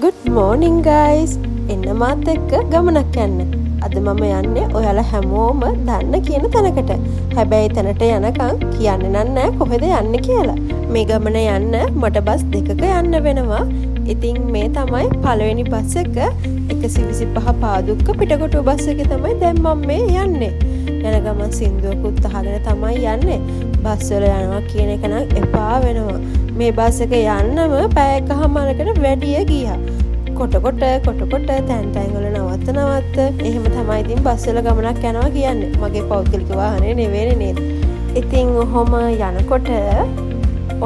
Good morning guys. එන්න මාත් එක්ක ගමනක් යන්න. අද මම යන්නේ ඔයාලා හැමෝම දන්න කියන තැනකට. හැබැයි තැනට යනකම් කියන්නේ නැහැ කොහෙද යන්නේ කියලා. මේ ගමන යන්න මට බස් දෙකක යන්න වෙනවා. ඉතින් මේ තමයි පළවෙනි බස් එක 125 පාදුක්ක පිටකොටුව බස් එකේ තමයි දැන් මම මේ යන්නේ. යන ගමන් සින්දුවකුත් අහගෙන තමයි යන්නේ. බස් වල යනවා කියන එක නම් එපා වෙනවා. මේ බස් එක යන්නම පැය එකමාරකට වැඩිය ගියා. කොට තැන් වල නවත්ත එහෙම තමයි ඉතින් බස් වල ගමනක් යනවා කියන්නේ. මගේ පෞද්ගලික වාහනේ නෙවෙයි නේද. ඉතින් ඔහොම යනකොට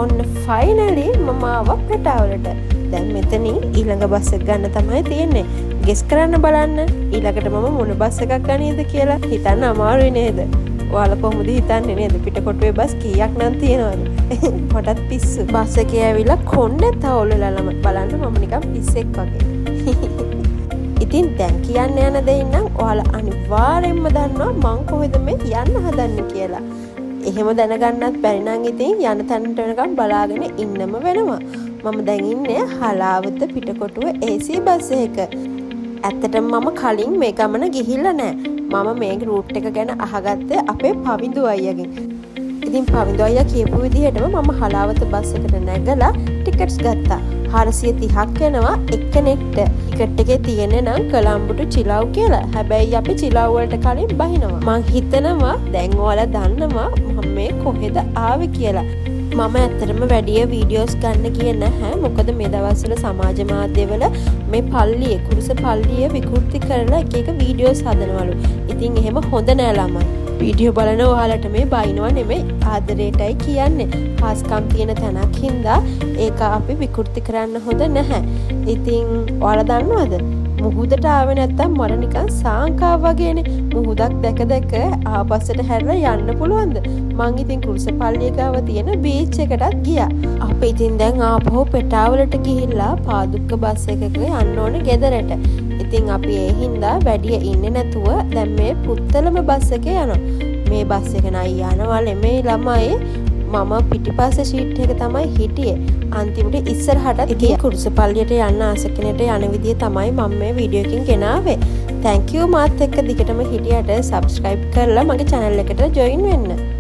ඔන්න ෆයිනලි මම ආවා පෙටාවලට. දැන් මෙතනින් ඊළඟ බස් එක ගන්න තමයි තියෙන්නේ. ගෙස් කරන්න බලන්න ඊළඟට මම මොන බස් එකක් ගන්නේද කියලා හිතන්න අමාරුයි නේද? ඔයාලා කොහොමද හිතන්නේ නේද? පිටකොටුවේ බස් කීයක් නම් තියෙනවද? මටත් පිස්සු. බස් එකේ ඇවිල්ලා කොණ්ඩේ තවුලලම බලන්න මම නිකන් පිස්සෙක් වගේ. ඉතින් දැන් කියන්න යන දෙයින් නම් ඔයාලා අනිවාර්යෙන්ම දන්නවා මං කොහෙද මේ යන්න හදන්නේ කියලා. එහෙම දැනගන්නත් බැරි නම් ඉතින් යන තැනට වෙනකම් බලාගෙන ඉන්නම වෙනවා. මම දැන් ඉන්නේ හලාවත පිටකොටුව AC බස් එකක. ඇත්තටම මම කලින් මේ ගමන ගිහිල්ලා නැහැ. මම මේ රූට් එක ගැන අහගත්තේ අපේ පවිඳු අයියාගෙන්. ඉතින් පවිඳු අයියා කියපු විදිහටම මම හලාවත බස් එකට නැගලා ටිකට්ස් ගත්තා. 430ක් වෙනවා එක්කෙනෙක්ට. ටිකට් එකේ තියෙන්නේ නම් කොළඹට චිලව් කියලා. හැබැයි අපි චිලව් වලට කලින් බහිනවා. මං හිතනවා දැන් ඔයාලා දන්නවා මම මේ කොහෙද ආවේ කියලා. මම ඇත්තටම වැඩිය වීඩියෝස් ගන්න ගියේ නැහැ. මොකද මේ දවස්වල සමාජ මාධ්‍යවල මේ පල්ලියේ කුරුස පල්ලිය විකෘති කරලා එක වීඩියෝස් හදනවලු. ඉතින් එහෙම හොඳ නෑ ළමයි. වීඩියෝ බලන ඔයාලට මේ බයිනවා නෙමෙයි ආදරේටයි කියන්නේ. හාස්කම් තියෙන තැනක් හින්දා ඒක අපි විකෘති කරන්න හොඳ නැහැ. ඉතින් ඔයාලා දන්නවද? මුහුදට ආවේ නැත්තම් මර නිකන් සාංකාව වගේනේ. මුහුදක් දැක ආපස්සට හැරලා යන්න පුළුවන්ද? මං ඉතින් කුරුසපල්ලිය ගාව තියෙන බීච් එකටත් ගියා. අපි ඉතින් දැන් ආපහු පෙටාවලට ගිහිල්ලා පාදුක්ක බස් එකක යන්න ඕනේ ගෙදරට. ඉතින් අපි ඒ හින්දා වැඩිය ඉන්නේ නැතුව දැන් මේ පුත්තලම බස් එකේ යනවා. මේ බස් එක නයි යනවා නෙමෙයි ළමයි. මම පිටිපස්සේ සීට් එක තමයි හිටියේ. අන්තිමට ඉස්සරහට ඉතින් කුරුසපල්ලියට යන්න ආස කෙනෙක්ට යන විදිය තමයි මම මේ වීඩියෝ එකකින් ගෙනාවේ. thank you මාත් එක්ක දිගටම හිටියට subscribe කරලා මගේ channel එකට join වෙන්න.